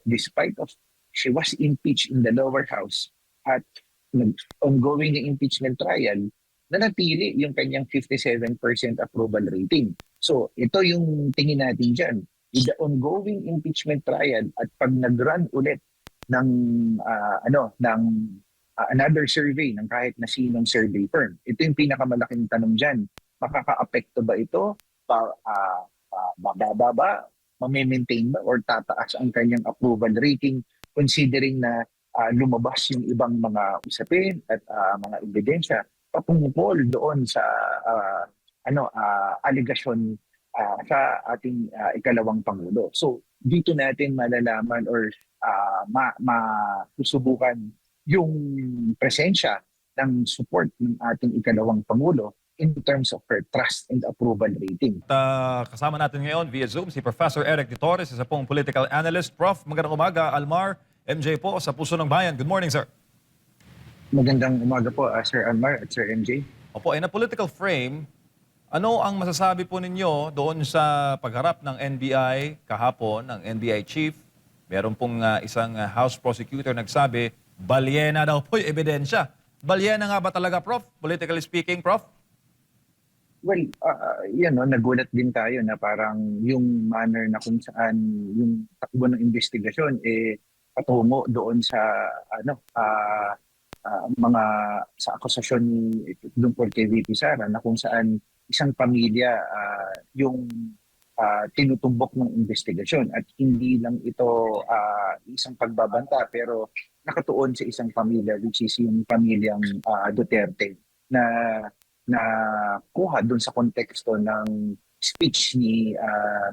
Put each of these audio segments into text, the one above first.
that despite of she was impeached in the lower house at ongoing na impeachment trial, nanatili yung kanyang 57% approval rating. So ito yung tingin natin dyan. With the ongoing impeachment trial at pag nag-run ulit ng another survey ng kahit na sinong survey firm. Ito yung pinakamalaking tanong dyan. Makaka-apekto ba ito? Bababa ba? Mamimaintain ba? Or tataas ang kanyang approval rating considering na lumabas yung ibang mga usapin at mga ebidensya patungkol doon sa aligasyon sa ating ikalawang Pangulo. So dito natin malalaman or masusubukan yung presensya ng support ng ating ikalawang Pangulo in terms of her trust and approval rating. Kasama natin ngayon via Zoom si Professor Eric De Torres, isa pong political analyst. Prof, magandang umaga. Almar, MJ po sa Puso ng Bayan. Good morning, sir. Magandang umaga po, Sir Almar at Sir MJ. Opo, in a political frame, ano ang masasabi po ninyo doon sa pagharap ng NBI kahapon, ng NBI chief? Meron pong isang House prosecutor nagsabi, balyena daw po yung ebidensya. Balyena nga ba talaga, Prof? Politically speaking, Prof? Well, nagulat din tayo na parang yung manner na kung saan yung takbo ng investigasyon patungo doon sa mga sa akusasyon tungkol kay VP Sara na kung saan isang pamilya yung tinutumbok ng investigasyon at hindi lang ito isang pagbabanta pero nakatuon sa isang pamilya which is yung pamilyang Duterte na kuha doon sa konteksto ng speech ni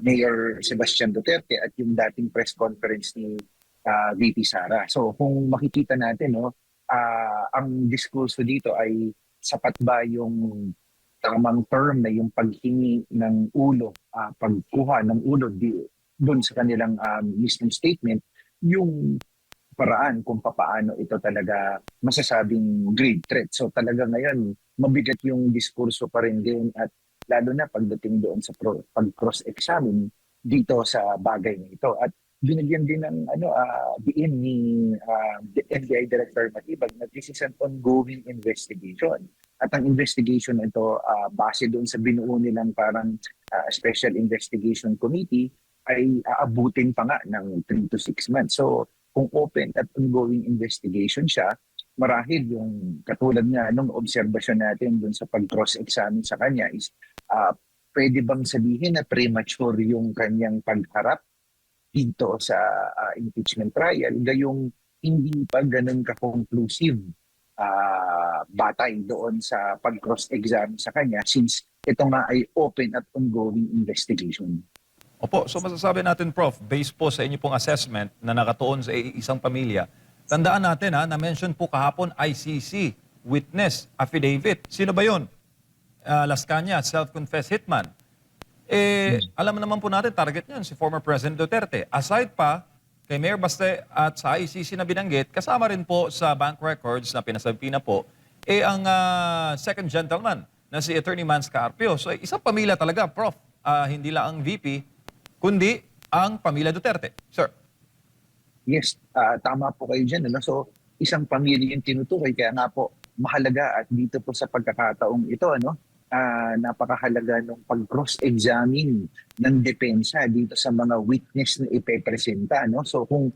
Mayor Sebastian Duterte at yung dating press conference ni VP Sara. So kung makikita natin ang diskurso dito ay sapat ba yung tamang term na yung paghingi ng ulo, pagkuha ng ulo doon sa kanilang mismong statement, yung paraan kung papaano ito talaga masasabing grave threat. So talaga ngayon, mabigat yung diskurso pa rin din at lalo na pagdating doon sa pag-cross-examine dito sa bagay na ito. At binigyan din ng diin ni NBI Director Matibag na this is an ongoing investigation. At ang investigation na ito, base doon sa binuo nilang parang Special Investigation Committee, ay aabutin pa nga ng 3 to 6 months. So kung open at ongoing investigation siya, marahil yung katulad nga nung obserbasyon natin doon sa pag-cross-examine sa kanya is pwede bang sabihin na premature yung kanyang pagharap dito sa impeachment trial, gayong hindi pa ganun ka-conclusive batay doon sa pag-cross-examine sa kanya since ito nga ay open at ongoing investigation. Opo, so masasabi natin, Prof, based po sa inyo pong assessment na nakatuon sa isang pamilya, tandaan natin na-mention po kahapon ICC, witness, affidavit. Sino ba yun? Las Cañas, self-confessed hitman. Alam naman po natin, target niyan si former President Duterte. Aside pa, kay Mayor Baste at sa ICC na binanggit, kasama rin po sa bank records na pinasabi na po, ang second gentleman na si Attorney Mans Carpio. So isang pamilya talaga, Prof. Hindi lang ang VP, kundi ang pamilya Duterte. Sir. Yes, tama po kayo dyan. So isang pamilya yung tinutukoy, kaya nga po mahalaga at dito po sa pagkakataong ito, napakahalaga ng pag-cross-examine ng depensa dito sa mga witness na ipepresenta. So kung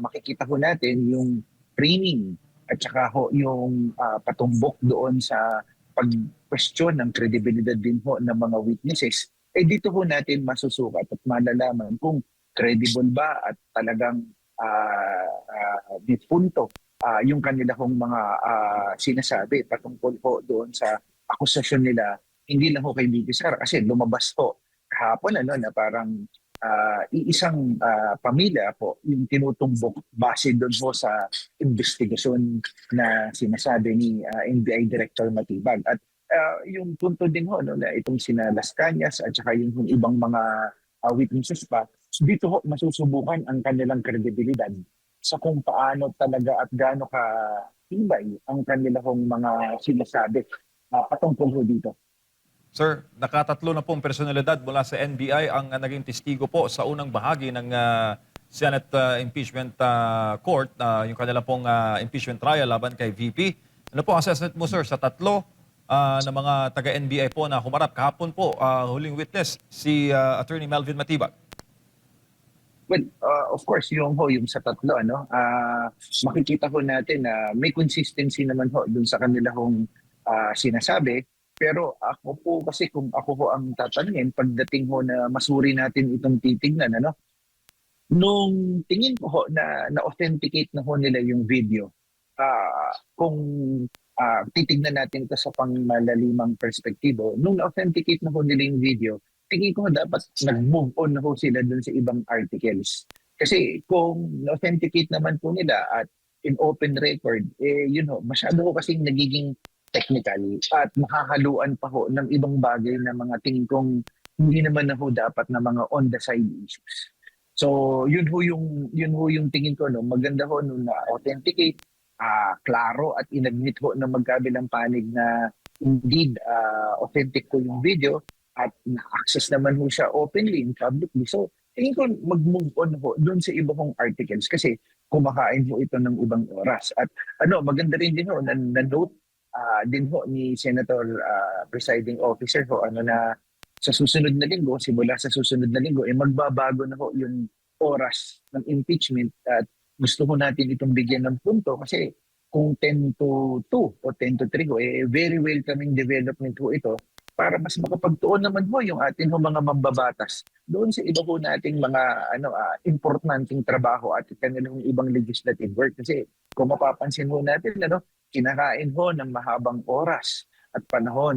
makikita ho natin yung framing at saka yung patumbok doon sa pag-question ng credibility din ho ng mga witnesses, dito ho natin masusukat at malalaman kung credible ba at talagang di punto yung kanilang mga sinasabi patungkol po doon sa akusasyon nila, hindi lang ho kay VP Sara kasi lumabas po kahapon na parang iisang pamilya po yung tinutumbok base doon po sa investigasyon na sinasabi ni NBI Director Matibag. At yung punto din ho na itong sina Las Cañas at saka yung ibang mga witnesses pa, dito ho masusubukan ang kanilang kredibilidad sa kung paano talaga at gaano ka tibay ang kanilang mga sinasabi patungkol ho dito. Sir, nakatatlo na pong personalidad mula sa NBI ang naging testigo po sa unang bahagi ng Senate Impeachment Court, yung kanila pong impeachment trial laban kay VP. Ano po ang assessment mo, sir, sa tatlo na mga taga-NBI po na humarap kahapon po, huling witness, si Attorney Melvin Matibag? Well, of course, yung sa tatlo, makikita ho natin na may consistency naman ho dun sa kanila hong sinasabi. Pero ako po kasi kung ako ho ang tatanungin, pagdating ho na masuri natin itong titignan, nung tingin ko ho na-authenticate na ho nila yung video, kung titignan natin ito sa pangmalalimang perspektibo, nung na-authenticate na ho nila yung video, tingin ko dapat nag-move on na ho sila dun sa ibang articles. Kasi kung na-authenticate naman po nila at in open record, masyado ho kasing nagiging technical at makakaluan pa ho ng ibang bagay na mga tingin kong hindi naman na ho dapat na mga on the side issues. So, yun ho yung tingin ko, no, maganda ho nung na-authenticate, klaro at inadmit ho ng magkabilang panig na indeed authentic ko yung video at na-access naman ho siya openly in publicly. So, tingin ko mag-move on ho doon sa iba kong articles kasi kumakain ho ito ng ibang oras. At maganda rin din ho na-note din ho ni Senator Presiding Officer ho na sa susunod na linggo, simula sa susunod na linggo, magbabago na ho yung oras ng impeachment at gusto ho natin itong bigyan ng punto kasi kung 10 to 2 o 10 to 3 ho, very welcoming development ho ito para mas makapagtuon naman ho yung ating ho mga mambabatas doon sa iba ho nating mga importanteng trabaho at kanilang ibang legislative work. Kasi kung mapapansin ho natin, kinakain ho ng mahabang oras at panahon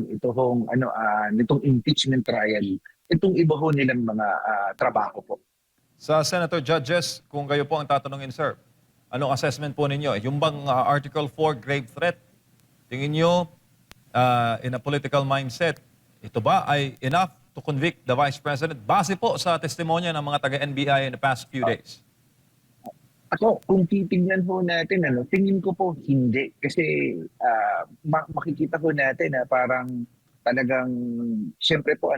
nitong impeachment trial, itong iba ho nilang mga trabaho po. Sa Senator Judges, kung kayo po ang tatanungin, sir, anong assessment po ninyo? Yung bang Article 4 grave threat, tingin nyo, in a political mindset, ito ba ay enough to convict the Vice President base po sa testimonya ng mga taga-NBI in the past few days? Ako, kung titingnan ho natin, tingin ko po hindi. Kasi makikita ho natin na parang talagang, siyempre po,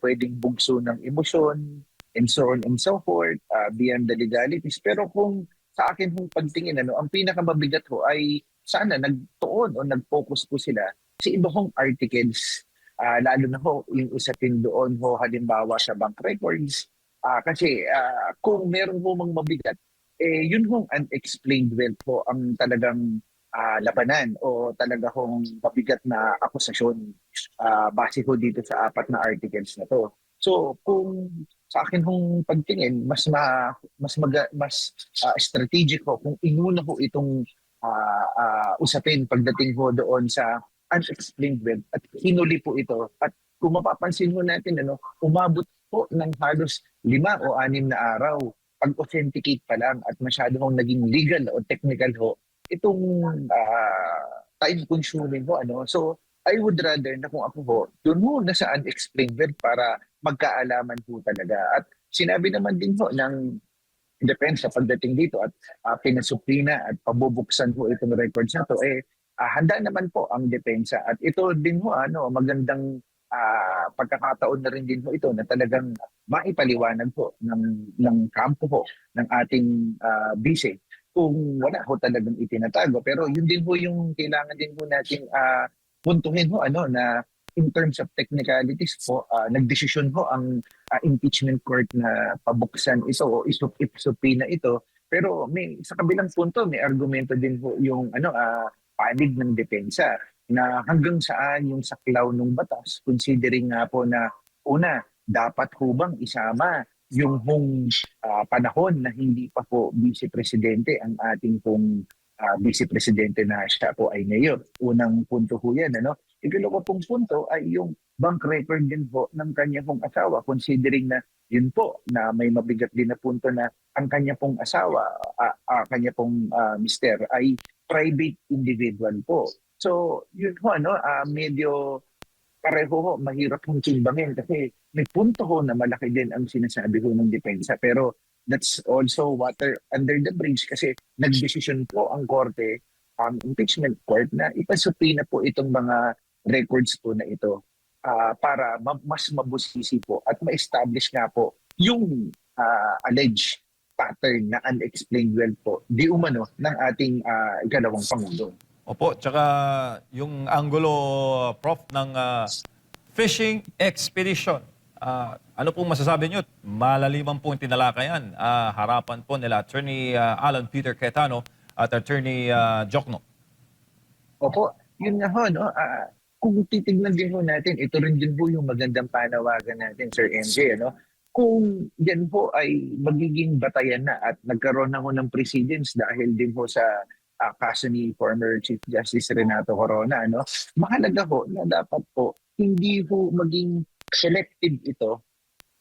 pwedeng bugso ng emosyon, and so on and so forth, beyond the legalities. Pero kung sa akin hong pagtingin, ang pinakamabigat ho ay sana nagtuon o nag-focus po sila sa iba hong articles. Lalo na ho, yung usapin doon ho, halimbawa sa bank records. Kasi kung meron ho mang mabigat, yun hong unexplained wealth po ang talagang labanan o talaga hong mabigat na akusasyon base ho dito sa apat na articles na to. So kung sa akin hong pagtingin, mas strategic ho kung inuna ho itong usapin pagdating ho doon sa unexplained wealth at hinuli po ito. At kung mapapansin ho natin, umabot po ng halos 5 o 6 na araw pag-authenticate pa lang at masyado hong naging legal o technical ho, itong time-consuming ho. So, I would rather na kung ako ho, doon ho na sa unexplained wealth para magkaalaman ho talaga. At sinabi naman din ho ng depensa pagdating dito at pinasuplina at pabubuksan ho itong records na to, handa naman po ang depensa. At ito din ho, magandang pagkakataon na rin din ho ito na talagang maipaliwanag po ng kampo ho ng ating bise kung wala ho talagang itinatago. Pero yun din ho yung kailangan din ho nating puntuhin ho na in terms of technicalities po, nagdesisyon ho ang impeachment court na pabuksan ito o isupina ito. Pero may sa kabilang punto may argumento din ho yung panig ng depensa na hanggang saan yung saklaw ng batas, considering nga po na una, dapat ho bang isama yung hong panahon na hindi pa po vice-presidente ang ating pong vice-presidente na siya po ay mayor. Unang punto ho yan. Ikalawa pong punto ay yung bank record din po ng kanya pong asawa, considering na yun po na may mabigat din na punto na ang kanya pong asawa, kanya pong mister ay private individual po. So, yun ho, medyo pareho ho, mahirap hong timbangin kasi may punto ho na malaki din ang sinasabi ho ng depensa. Pero that's also water under the bridge kasi nagdesisyon po ang korte, ang impeachment court na ipasupina po itong mga records po na ito para mas mabusisi po at ma-establish nga po yung alleged pattern na unexplained wealth po, di umano ng ating ikalawang Pangulo. Opo, tsaka yung anggulo, Prof, ng fishing expedition. Ano pong masasabi nyo? Malaliman pong tinalakayan. Harapan po nila Attorney Alan Peter Cayetano at Attorney Jokno. Opo, yun nga ho, no? Kung titignan din ho natin, ito rin din po yung magandang panawagan natin, Sir MJ, ano? Kung yan po ay magiging batayan na at nagkaroon na ho ng precedence dahil din ho sa kaso ni former Chief Justice Renato Corona, ano? Mahalaga ho na dapat po hindi ho maging selective ito,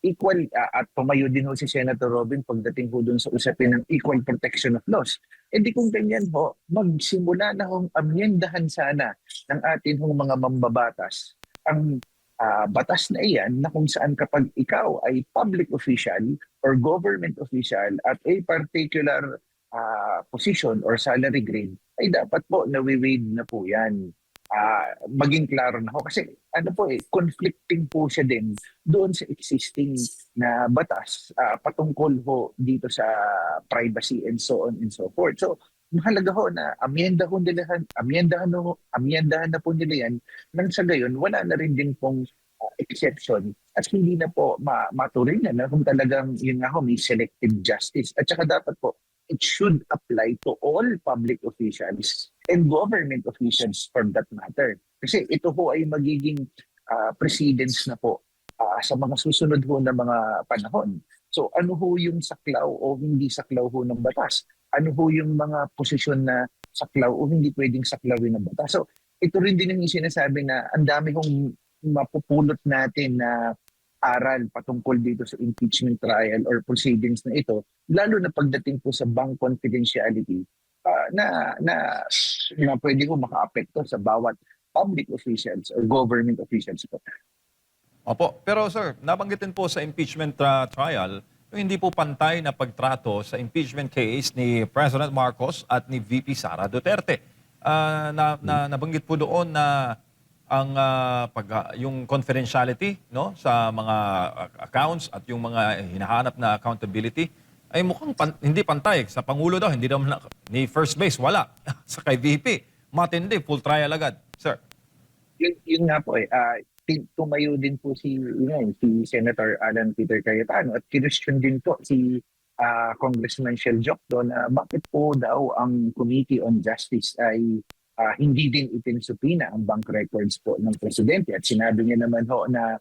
equal at pumayo din ho si Senator Robin pagdating ho dun sa usapin ng equal protection of laws. E di kung ganyan ho, magsimula na hong amyendahan sana ng atin hong mga mambabatas ang batas na iyan na kung saan kapag ikaw ay public official or government official at a particular position or salary grade, ay dapat po nawi-waive na po yan. Maging klaro na ho. Kasi ano po conflicting po siya din doon sa existing na batas patungkol ho dito sa privacy and so on and so forth. So mahalaga ho na amyendahan na po nila yan nang sa gayon wala na rin din pong exception at hindi na po maturingan na kung talagang yun nga ho may selective justice. At saka dapat po it should apply to all public officials and government officials for that matter. Kasi ito po ay magiging precedence na po sa mga susunod ho na mga panahon. So ano ho yung saklaw o hindi saklaw ho ng batas? Ano ho yung mga posisyon na saklaw o hindi pwedeng saklawin ng batas? So ito rin din yung sinasabi na ang dami hong mapupulot natin na aral patungkol dito sa impeachment trial or proceedings na ito, lalo na pagdating po sa bank confidentiality na pwede ko maka-apekto sa bawat public officials or government officials po. Opo, pero sir, nabanggitin po sa impeachment trial, yung hindi po pantay na pagtrato sa impeachment case ni President Marcos at ni VP Sara Duterte. Nabanggit po doon na ang yung confidentiality no sa mga accounts at yung mga hinahanap na accountability ay mukhang hindi pantay sa pangulo daw, hindi naman ni first base wala sa kay VP. Matindi, full trial agad, sir. Yun nga po tumayo din po si Senator Alan Peter Cayetano at kinwestiyon din po si Congressman Shell Jokno na bakit po daw ang Committee on Justice ay hindi din itinsupina ang bank records po ng presidente at sinabi niya naman ho na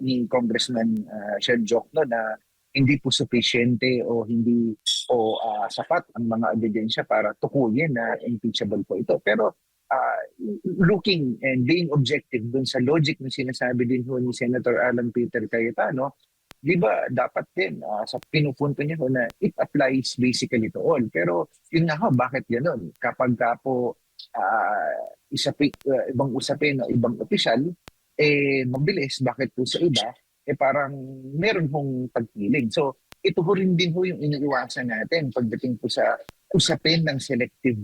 ni Congressman Shell Jokno na hindi po sufficiente o hindi po sapat ang mga ebidensya para tukuyin na impeachable po ito. Pero looking and being objective dun sa logic ng sinasabi din ho ni Senator Alan Peter Cayetano, di ba dapat din sa pinupunto niya ho na it applies basically to all. Pero yun nga ho, bakit gano'n? Kapag ka po ibang usapin o ibang opisyal, mabilis, bakit po sa iba, parang meron hong pagpiling. So ito ho rin din ho yung iniiwasan natin pagdating po sa usapin ng selective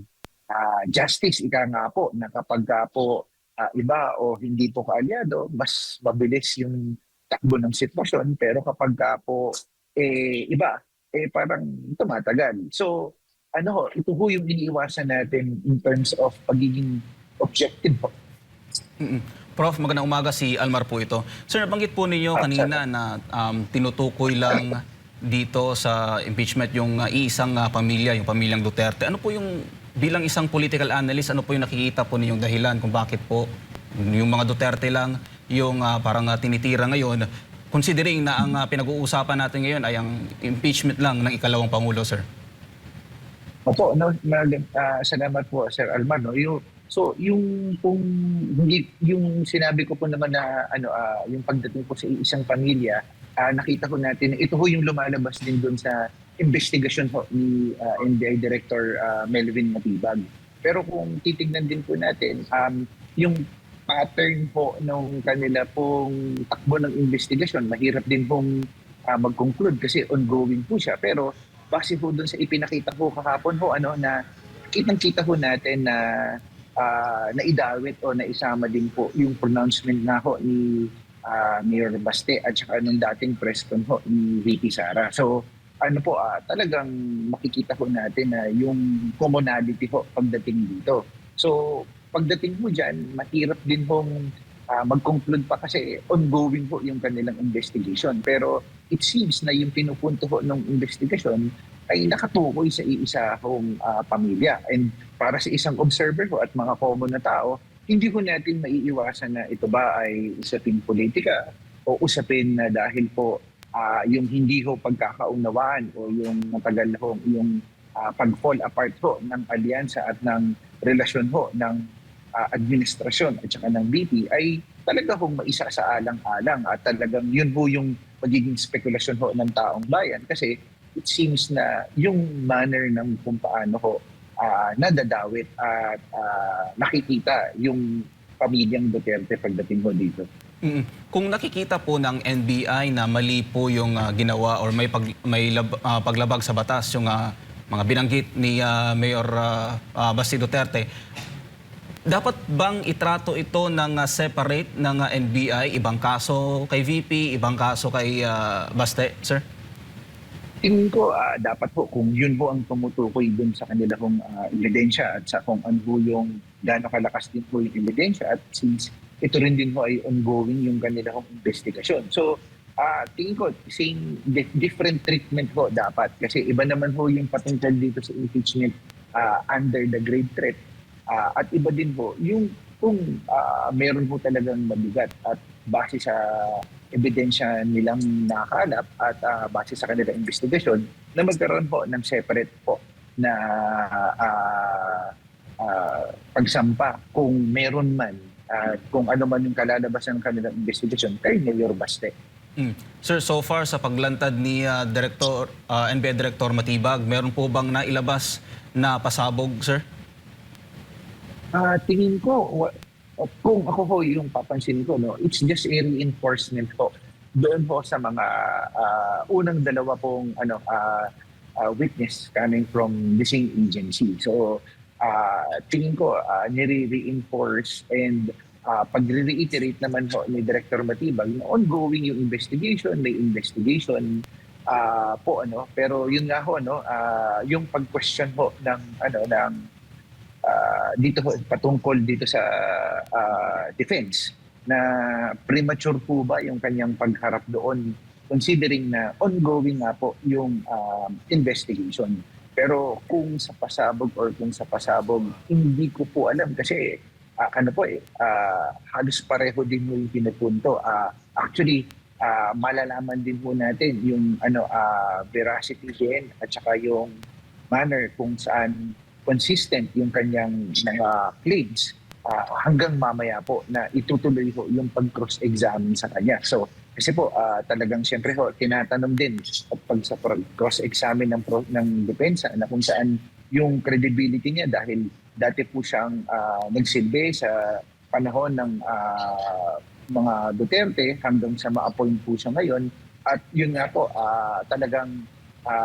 justice, ika nga po, na kapag ka po iba o hindi po kaalyado, mas mabilis yung takbo ng sitwasyon, pero kapag ka po iba, parang tumatagal. So, ito ho yung iniiwasan natin in terms of pagiging objective po. Prof, magandang umaga, si Almar po ito. Sir, nabanggit po ninyo kanina na tinutukoy lang dito sa impeachment yung iisang pamilya, yung pamilyang Duterte. Ano po yung, bilang isang political analyst, ano po yung nakikita po ninyong dahilan kung bakit po yung mga Duterte lang yung parang tinitira ngayon, considering na ang pinag-uusapan natin ngayon ay ang impeachment lang ng ikalawang Pangulo, sir? Opo, salamat po, Sir Alman. No? Yung sinabi ko po naman na yung pagdating po sa isang pamilya, nakita ko natin ito ho yung lumalabas din doon sa investigasyon ho ni NBI Director Melvin Matibag. Pero kung titignan din po natin, yung pattern po ng kanila pong takbo ng investigasyon, mahirap din pong mag-conclude kasi ongoing po siya. Pero base po doon sa ipinakita ko kahapon ho, na kitang-kita ho natin na naidawit o naisama din po yung pronouncement na ho ni Mayor Baste at saka nung dating president ho ni VP Sara. So ano po, talagang makikita ho natin na yung commonality ho pagdating dito. So pagdating mo dyan, mahirap din hong mag-conclude pa kasi ongoing po yung kanilang investigation. Pero it seems na yung pinupunto ho ng investigation ay nakatukoy sa iisa hong pamilya. And para sa isang observer ho at mga common na tao, hindi ko natin maiiwasan na ito ba ay usapin politika o usapin na dahil po yung hindi ho pagkakaunawaan o yung matagal ho yung pag-fall apart ho ng alyansa at ng relasyon ho ng administrasyon at saka ng BP ay talaga hong maisa sa alang-alang at talagang yun ho yung magiging spekulasyon ho ng taong bayan kasi it seems na yung manner ng kung paano ho nadadawit at nakikita yung pamilyang Duterte pagdating ho dito. Kung nakikita po ng NBI na mali po yung ginawa or may paglabag sa batas yung mga binanggit ni Mayor Basti Duterte, dapat bang itrato ito ng separate ng NBI? Ibang kaso kay VP, ibang kaso kay Baste, sir? Tingin ko dapat po kung yun po ang tumutukoy dun sa kanila kong ebidensya at sa kung ano po yung gaano kalakas din po yung ebidensya at since ito rin din po ay ongoing yung kanila kong investigasyon. So tingin ko different treatment po dapat kasi iba naman po yung patungkol dito sa impeachment under the grave threat. At iba din po, yung kung meron po talagang mabigat at base sa ebidensya nilang nakakalap at base sa kanilang investigasyon na magkaroon po ng separate po na pagsampa kung meron man kung ano man yung kalalabasan ng kanilang investigasyon kay Mayor Baste. Sir, so far sa paglantad ni NBI Director Matibag, meron po bang nailabas na pasabog, sir? Tingin ko, kung ako po yung papansin ko, no, it's just a reinforcement po doon po sa mga unang dalawa pong witness coming from the same agency. So, tingin ko, nire-reinforce and pag-reiterate naman po ni Director Matibag na ongoing yung investigation, may investigation po, pero yun nga ho, yung pag-question po ng dito patungkol dito sa defense na premature po ba yung kanyang pagharap doon considering na ongoing nga po yung investigation. Pero kung sa pasabog or kung sa pasabog, hindi ko po alam kasi halos pareho din mo yung pinupunto. Actually, malalaman din po natin yung veracity din at saka yung manner kung saan consistent yung kanyang mga claims hanggang mamaya po na itutuloy ho yung pag-cross-examine sa kanya. So, kasi po talagang siyempre ho, tinatanong din at pag sa cross-examine ng depensa na kung saan yung credibility niya dahil dati po siyang nagsilbi sa panahon ng mga Duterte hanggang sa ma-appoint po siya ngayon. At yun nga po, talagang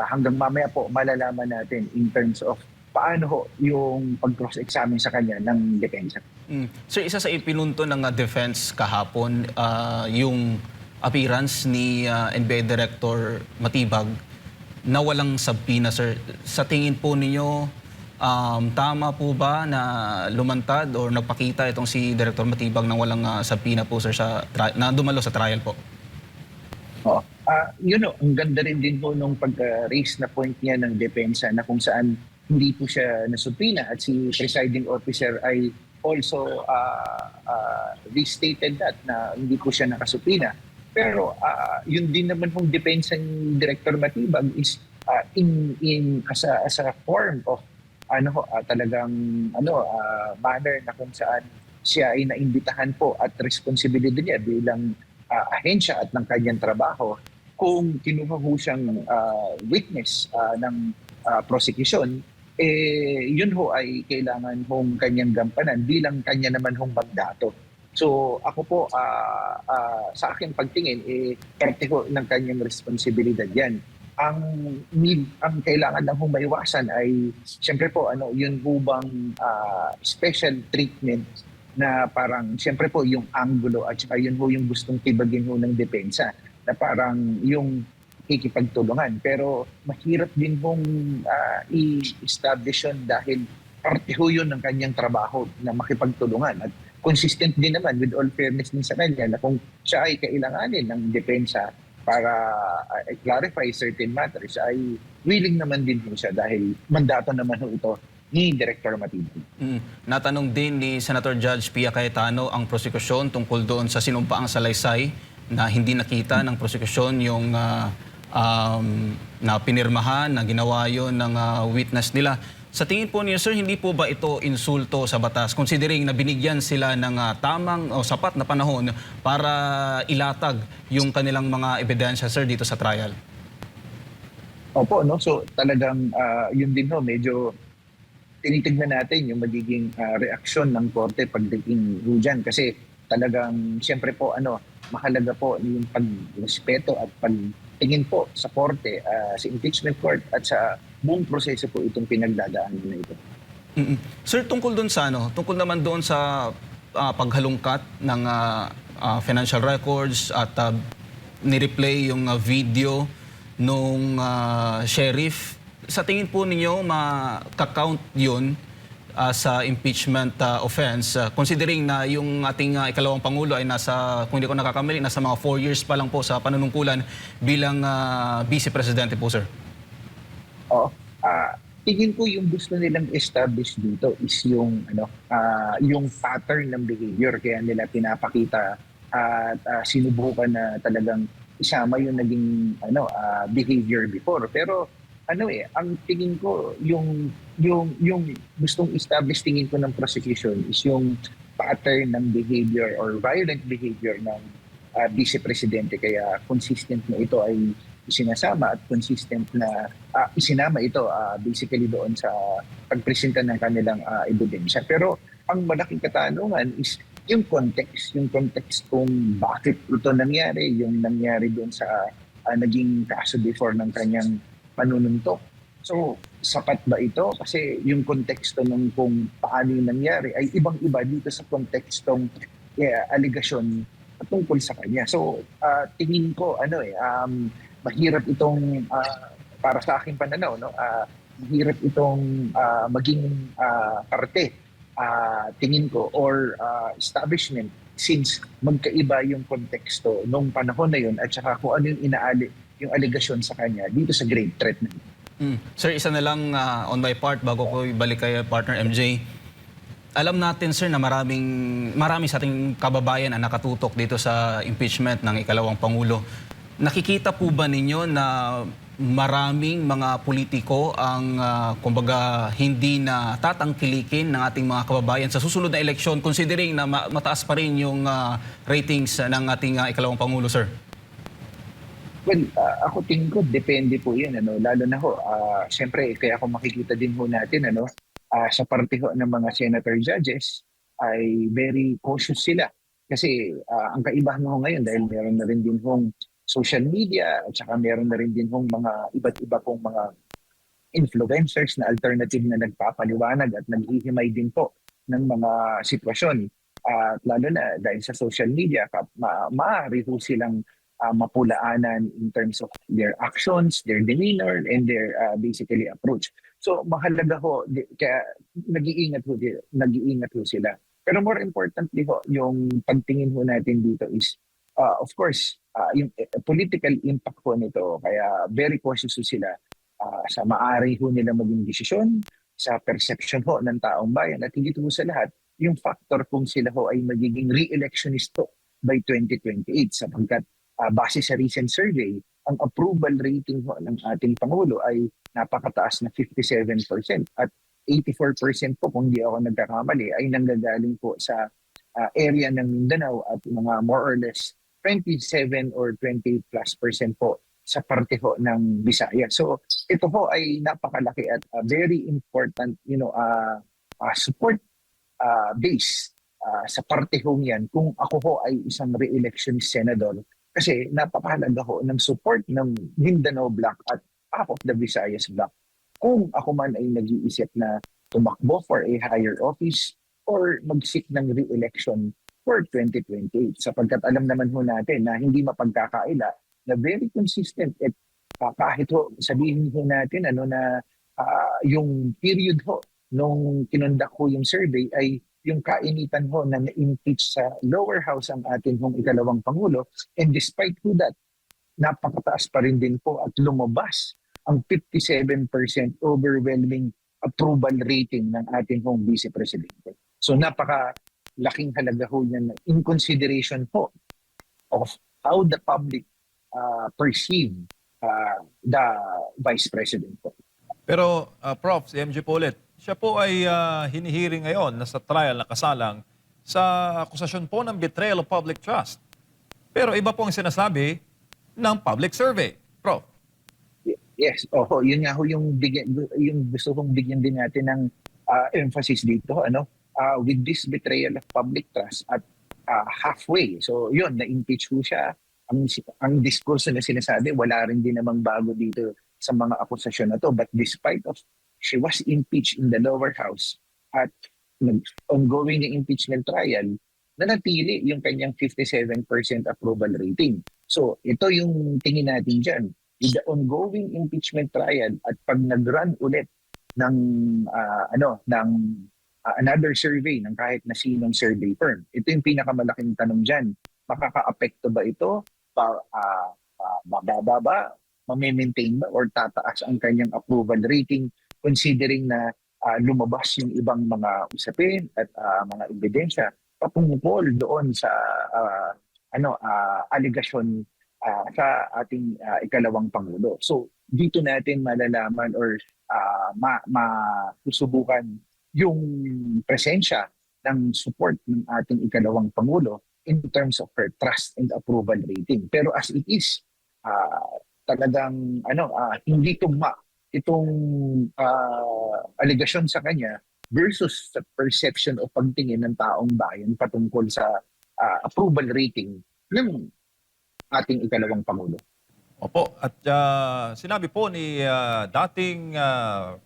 hanggang mamaya po malalaman natin in terms of paano ho yung pag-cross-examine sa kanya ng depensa. Sir, isa sa ipinunto ng defense kahapon, yung appearance ni NBI Director Matibag na walang subpoena, sir. Sa tingin po ninyo, tama po ba na lumantad o nagpakita itong si Director Matibag na walang subpoena po, sir, na dumalo sa trial po? Ang ganda rin din po nung pag-raise na point niya ng depensa na kung saan hindi po siya nasubpina at si presiding officer ay also restated that na hindi po siya nakasubpina. Pero yun din naman pong depensa ni Director Matibag is as a form of talagang manner na kung saan siya ay naimbitahan po at responsibility niya bilang ahensya at ng kanyang trabaho kung kinuha ho siyang witness ng prosecution, yun ho ay kailangan hong kanyang gampanan bilang kanya naman hong mandato. So ako po, sa aking pagtingin, parte ho ng kanyang responsibilidad yan. Ang kailangan lang hong maiwasan ay, siyempre po, yun po bang special treatment na parang siyempre po yung angulo at saka yun po yung gustong tibagin ho ng depensa na parang yung kikipagtulungan. Pero mahirap din pong i-establish yun dahil parte ho yun ng kanyang trabaho na makipagtulungan. At consistent din naman with all fairness din sa kanya na kung siya ay kailanganin ng depensa para clarify certain matters ay willing naman din po siya dahil mandato naman ho ito ni Director Matibay. Natanong din ni Senator Judge Pia Cayetano ang prosekusyon tungkol doon sa sinumpaang salaysay na hindi nakita ng prosekusyon yung na pinirmahan, na ginawa yun ng witness nila. Sa tingin po niyo, sir, hindi po ba ito insulto sa batas considering na binigyan sila ng tamang o sapat na panahon para ilatag yung kanilang mga ebidensya, sir, dito sa trial? Opo, no? So talagang yun din ho, medyo tinitignan natin yung magiging reaksyon ng korte pagdating ho dyan. Kasi talagang siyempre po mahalaga po yung pagrespeto at pagtingin po sa korte, sa impeachment court at sa buong proseso po itong pinagdadaanan na ito. Sir, tungkol doon sa tungkol naman doon sa paghalungkat ng financial records at ni-replay yung video nung sheriff. Sa tingin po ninyo, makakount yun sa impeachment offense, considering na yung ating ikalawang Pangulo ay nasa, kung hindi ko nakakamali, nasa mga 4 years pa lang po sa panunungkulan bilang Vice Presidente po, sir? Oo. Tingin ko yung gusto nilang establish dito is yung yung pattern ng behavior kaya nila pinapakita at sinubukan na talagang isama yung naging behavior before. Pero ang tingin ko yung gustong establish tingin ko ng prosecution is yung pattern ng behavior or violent behavior ng Vice Presidente, kaya consistent na ito ay isinasama at consistent na isinama ito basically doon sa pagpresenta ng kanilang ebidensya. Pero ang malaking katanungan is yung context kung bakit ito nangyari, yung nangyari doon sa naging kaso before ng kanyang panununtok. So, sapat ba ito? Kasi yung konteksto ng kung paano yung nangyari ay ibang-iba dito sa kontekstong aligasyon tungkol sa kanya. So, tingin ko, mahirap itong, para sa aking pananaw, mahirap itong maging parte, tingin ko, or establishment since magkaiba yung konteksto nung panahon na yun at saka kung ano yung yung aligasyon sa kanya dito sa grave threat na ito. Sir, isa na lang on my part bago ko ibalik kay partner MJ. Alam natin, sir, na marami sa ating kababayan ang nakatutok dito sa impeachment ng ikalawang Pangulo. Nakikita po ba ninyo na maraming mga politiko ang kumbaga hindi na tatangkilikin ng ating mga kababayan sa susunod na eleksyon considering na mataas pa rin yung ratings ng ating ikalawang Pangulo, sir? Well, ako tingin ko depende po 'yun lalo na ho syempre kaya ako makikita din ho natin sa parte ho ng mga senator judges ay very cautious sila kasi ang kaibahan ho ngayon dahil meron na rin din hong social media at saka meron na rin din hong mga iba't iba pong mga influencers na alternative na nagpapaliwanag at naghihimay din po ng mga sitwasyon at lalo na dahil sa social media maaari ho silang mapulaanan in terms of their actions, their demeanor, and their basically approach. So mahalaga ho, kaya nag-iingat ho sila. Pero more importantly ho, yung pagtingin ho natin dito is, of course, yung political impact ho nito. Kaya very cautious ho sila sa maaari ho nila maging desisyon, sa perception ho ng taong bayan, at higit ho sa lahat, yung factor kung sila ho ay magiging re-electionist ho by 2028 sapagkat base sa recent survey, ang approval rating ho ng ating Pangulo ay napakataas na 57% at 84% po kung di ako nagkakamali ay nanggagaling po sa area ng Mindanao at mga more or less 27 or 20+% po sa parte ho ng Visayas. So ito ho ay napakalaki at very important support base sa parte ho yan kung ako ho ay isang re-election senador. Kasi napakahalaga ho ng support ng Mindanao Bloc at half of the Visayas Bloc. Kung ako man ay nag-iisip na tumakbo for a higher office, or mag-seek ng re-election for 2028. Sapagkat alam naman ho natin na hindi mapagkakaila na very consistent at kahit ho sabihin ho natin na yung period ho nung kinondak ho yung survey ay yung kainitan ho na na-impeach sa lower house ang ating hong ikalawang Pangulo, and despite ho that, napakataas pa rin din po at lumabas ang 57% overwhelming approval rating ng ating hong Vice Presidente. So napaka-laking halaga ho yan in consideration po of how the public perceive the Vice President po. Pero Prof, si MJ po ulit, siya po ay hinihiring ngayon na sa trial na kasalang sa akusasyon po ng betrayal of public trust. Pero iba po ang sinasabi ng public survey. Prof. Yes, yun nga ho yung gusto kong bigyan din natin ng emphasis dito, with this betrayal of public trust at halfway. So yun, na-impeach ho siya. Ang diskurso na sinasabi, wala rin din namang bago dito sa mga akusasyon na to. But despite of she was impeached in the lower house at ongoing na impeachment trial, nanatili yung kanyang 57% approval rating. So ito yung tingin natin dyan. With the ongoing impeachment trial at pag nag-run ulit ng another survey ng kahit na sinong survey firm. Ito yung pinakamalaking tanong dyan. Makaka-apekto ba ito? Bababa ba? Mamimaintain ba? Or tataas ang kanyang approval rating considering na lumabas yung ibang mga usapin at mga ebidensya patungkol doon sa aligasyon sa ating ikalawang Pangulo. So dito natin malalaman or masusubukan yung presensya ng support ng ating ikalawang Pangulo in terms of her trust and approval rating. Pero as it is, talagang hindi tugma itong aligasyon sa kanya versus sa perception o pagtingin ng taong bayan patungkol sa approval rating ng ating ikalawang Pangulo. Opo, at sinabi po ni dating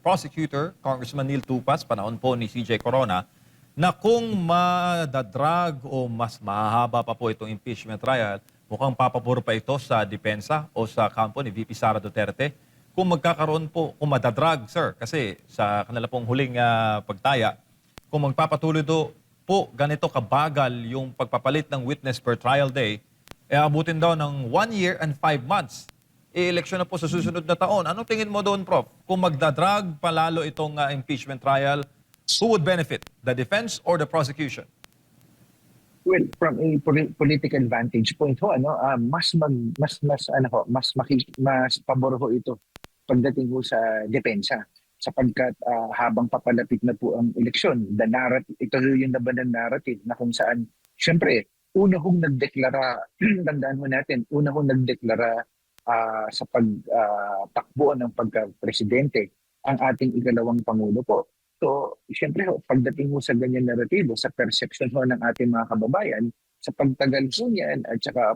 prosecutor, Congressman Neil Tupas, panahon po ni CJ Corona, na kung madadrag o mas mahahaba pa po itong impeachment trial, mukhang papabor pa ito sa depensa o sa kampo ni VP Sara Duterte. Kung magkakaroon po, kung madadrag, sir, kasi sa kanila pong huling pagtaya, kung magpapatuloy po ganito kabagal yung pagpapalit ng witness per trial day, abutin daw ng 1 year and 5 months. I-eleksyon na po sa susunod na taon. Anong tingin mo doon, Prof? Kung magdadrag palalo itong impeachment trial, who would benefit? The defense or the prosecution? Well, from a political vantage point mas pabor ho ito pagdating ho sa depensa sapagkat habang papalapit na po ang eleksyon, the narrative, ito yung laban ng narrative na kung saan syempre una hong nagdeklara, tandaan ho natin, una hong nagdeklara sa pagtakbo ng pagka-presidente ang ating ikalawang Pangulo po. So, siyempre pagdating ho sa ganyan naratibo, sa perception ho ng ating mga kababayan, sa pagtagal ho niyan at saka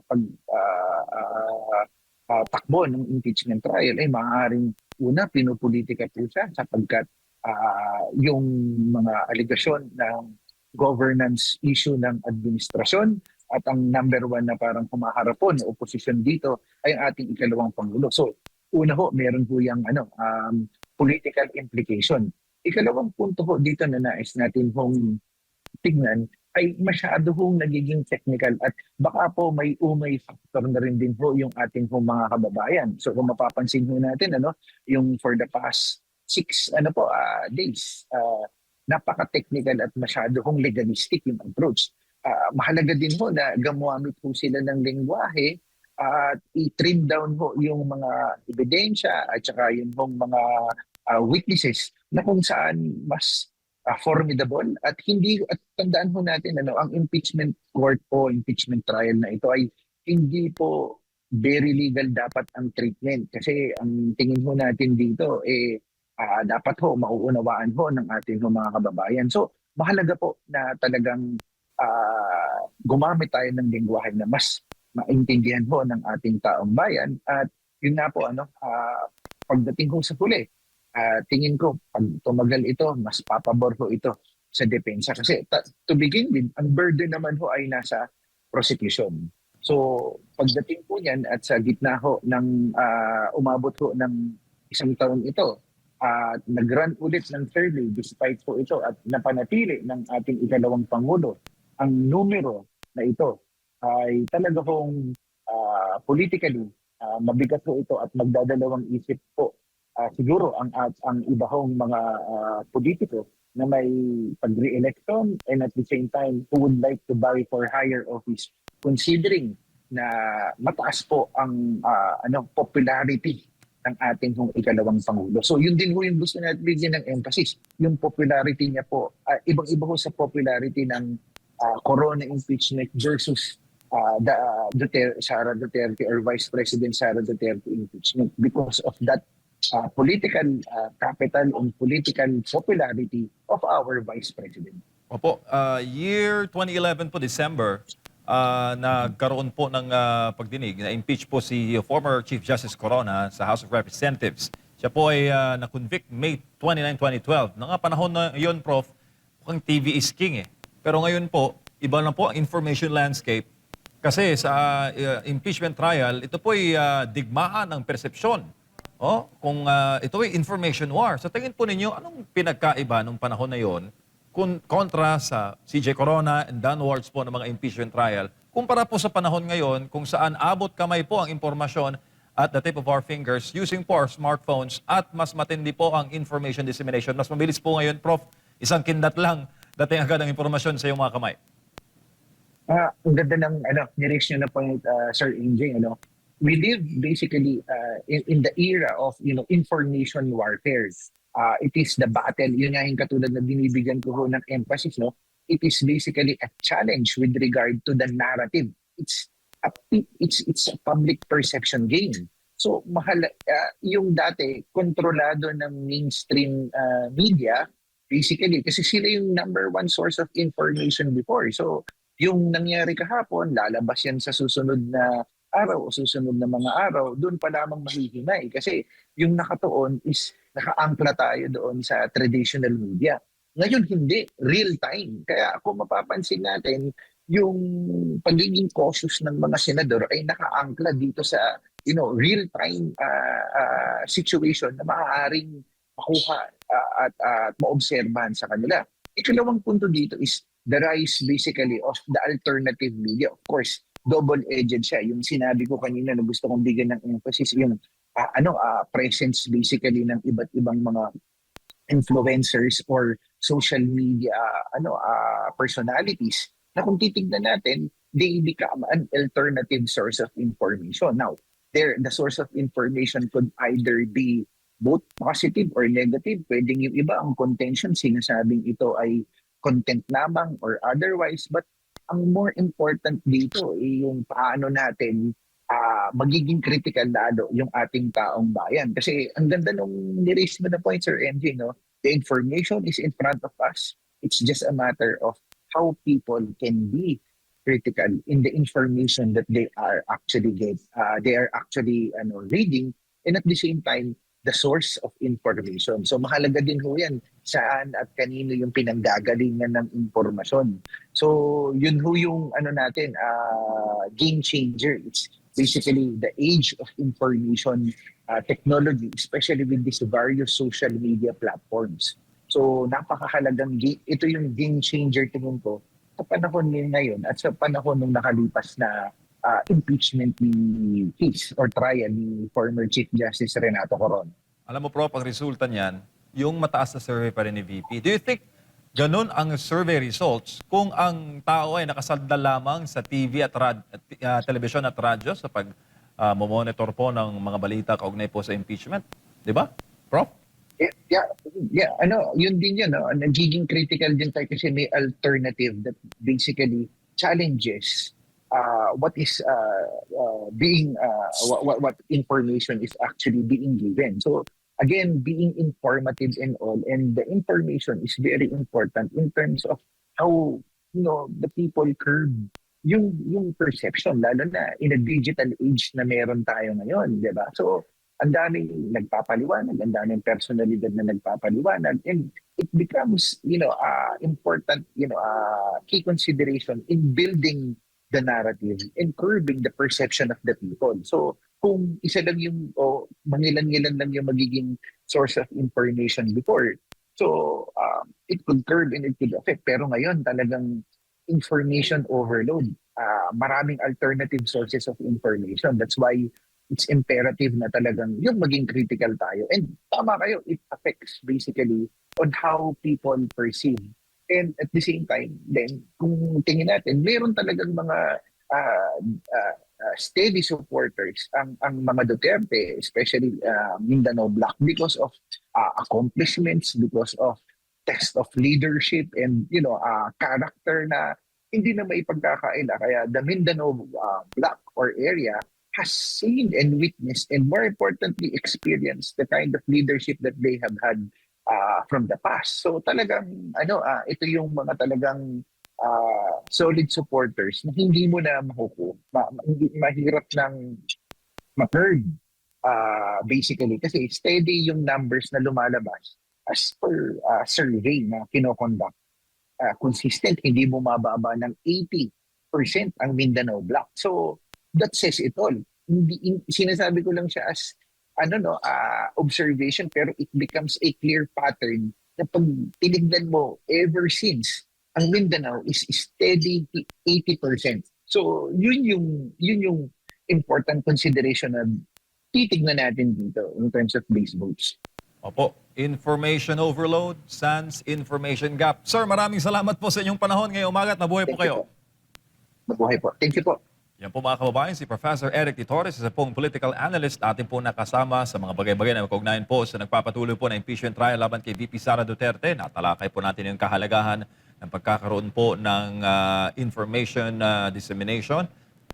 takbo ng impeachment trial ay maaaring una pinupolitika po siya sapagkat yung mga aligasyon ng governance issue ng administrasyon at ang number one na parang humaharap po na oposisyon dito ay ang ating ikalawang Pangulo. So, una ho, meron po yung political implication. Ikalawang punto ho dito na nais natin hong tignan ay masyado hong nagiging technical at baka po may umay factor na rin din ho yung ating hong mga kababayan. So kung mapapansin ho natin yung for the past 6 days, napaka-technical at masyado hong legalistic yung approach. Mahalaga din ho na gamamit ho sila ng lengguwahe at i-trim down ho yung mga ebidensya at saka yung mga witnesses na kung saan mas formidable at tandaan ho natin ang impeachment court o impeachment trial na ito ay hindi po very legal dapat ang treatment kasi ang tingin ho natin dito dapat ho mauunawaan ho ng ating mga kababayan. So mahalaga po na talagang gumamit tayo ng lengguwahe na mas maintindihan ho ng ating taong bayan at yun nga po pagdating ho sa huli, tingin ko pag tumagal ito mas papabor ho ito sa depensa. Kasi to begin with, ang burden naman ho ay nasa prosecution. So pagdating po niyan at sa gitna ho ng umabot ho ng isang taon ito, nag-run ulit ng survey despite po ito at napanatili ng ating ikalawang Pangulo, ang numero na ito ay talaga hong politically mabigat po ito at magdadalawang isip po siguro ang iba hong mga politiko na may pag-re-election and at the same time who would like to vie for higher office considering na mataas po ang popularity ng ating hong ikalawang Pangulo. So yun din po yung gusto natin bigyan ng emphasis. Yung popularity niya po, ibang-iba po sa popularity ng Corona impeachment versus Sara Duterte or Vice President Sara Duterte impeachment because of that political capital and political popularity of our Vice President. Opo, year 2011 po, December, nagkaroon po ng pagdinig na impeach po si former Chief Justice Corona sa House of Representatives. Siya po ay na-convict May 29, 2012. Noong panahon na yun, Prof, mukhang TV is king eh. Pero ngayon po, iba na po ang information landscape kasi sa impeachment trial, ito po ay digmaan ng persepsyon. Kung ito ay information war. Sa tingin po ninyo, anong pinagkaiba nung panahon na yon kontra sa CJ Corona and downwards po ng mga impeachment trial, kumpara po sa panahon ngayon kung saan abot kamay po ang impormasyon at the tip of our fingers using po our smartphones at mas matindi po ang information dissemination. Mas mabilis po ngayon, Prof, isang kindat lang dating agad ang impormasyon sa iyong mga kamay. Ang ganda ng nireach nyo na point, Sir NJ. We live basically in the era of information warfare. It is the battle. Yun nga yung katulad na binibigyan ko ho ng emphasis. It is basically a challenge with regard to the narrative. It's a public perception game. So yung dati kontrolado ng mainstream media basically kasi sila yung number one source of information before. So yung nangyari kahapon, lalabas yan sa susunod na araw o susunod na mga araw, doon pa lamang mahihimay. Kasi yung nakatuon is nakaangkla tayo doon sa traditional media. Ngayon hindi, real time. Kaya kung mapapansin natin, yung pagiging cautious ng mga senador ay nakaangkla dito sa real time situation na maaaring makuha at maobserbahan sa kanila. Ikalawang punto dito is the rise basically of the alternative media. Of course, double-edged siya. Yung sinabi ko kanina na gusto kong bigyan ng emphasis, yung presence basically ng iba't ibang mga influencers or social media personalities na kung titignan natin, they become an alternative source of information. Now, the source of information could either be both positive or negative. Pwedeng yung iba ang contention, sinasabing ito ay content lamang or otherwise. But ang more important dito ay yung paano natin magiging critical lalo yung ating taong bayan. Kasi ang ganda nung ni-raise mo na point, Sir MJ, the information is in front of us. It's just a matter of how people can be critical in the information that they are actually reading, and at the same time the source of information. So mahalaga din ho yan saan at kanino yung pinanggagalingan ng impormasyon. So yun ho yung game changer. It's basically the age of information technology, especially with these various social media platforms. So napakahalagang ito yung game changer tingin ko sa panahon ngayon at sa panahon ng nakalipas na impeachment ni case or trial ni former Chief Justice Renato Coron. Alam mo, Prof, ang resulta niyan, yung mataas na survey pa rin ni VP. Do you think ganun ang survey results kung ang tao ay nakasalda lamang sa TV at television at radyo sa pag-monitor po ng mga balita kaugnay po sa impeachment? Di ba, Prof? Yeah, yun din yun. Nagiging critical din tayo kasi may alternative that basically challenges what information is actually being given. So again, being informative and all, and the information is very important in terms of how the people curb yung perception, lalo na in a digital age na meron tayo ngayon, di ba? So ang daming nagpapaliwanag, ang daming personalidad na nagpapaliwanag, and it becomes, important, key consideration in building the narrative and curbing the perception of the people. So, kung isa lang yung, o mangilan-ngilan lang yung magiging source of information before, so it could curb and it could affect. Pero ngayon, talagang information overload. Maraming alternative sources of information. That's why it's imperative na talagang yung maging critical tayo. And tama kayo, it affects basically on how people perceive. And at the same time, then, kung tingin natin, meron talagang mga steady supporters ang mga Duterte, especially Mindanao Black, because of accomplishments, because of test of leadership and character na hindi na maipagkakaila. Kaya the Mindanao Black or area has seen and witnessed and more importantly experienced the kind of leadership that they have had from the past. So talagang ito yung mga talagang solid supporters na hindi mo na hindi mahirap nang ma-curb basically kasi steady yung numbers na lumalabas as per survey na kinoconduct. Consistent, hindi bumababa ng 80% ang Mindanao Black. So that says it all. Sinasabi ko lang siya as observation, pero it becomes a clear pattern na pag tinignan mo ever since ang Mindanao is steady 80%. So yun yung important consideration na titignan natin dito in terms of base votes. Opo, information overload, sans information gap. Sir, maraming salamat po sa inyong panahon ngayong umaga at mabuhay po Thank you kayo. po. Mabuhay po. Thank you po. Yan po mga kababayan, si Professor Eric De Torres, isa pong political analyst, atin po nakasama sa mga bagay-bagay na magkugnayan po sa nagpapatuloy po na impeachment trial laban kay VP Sara Duterte. Natalakay po natin yung kahalagahan ng pagkakaroon po ng information dissemination,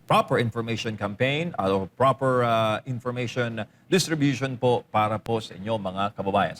proper information campaign, o proper information distribution po para po sa inyo mga kababayan.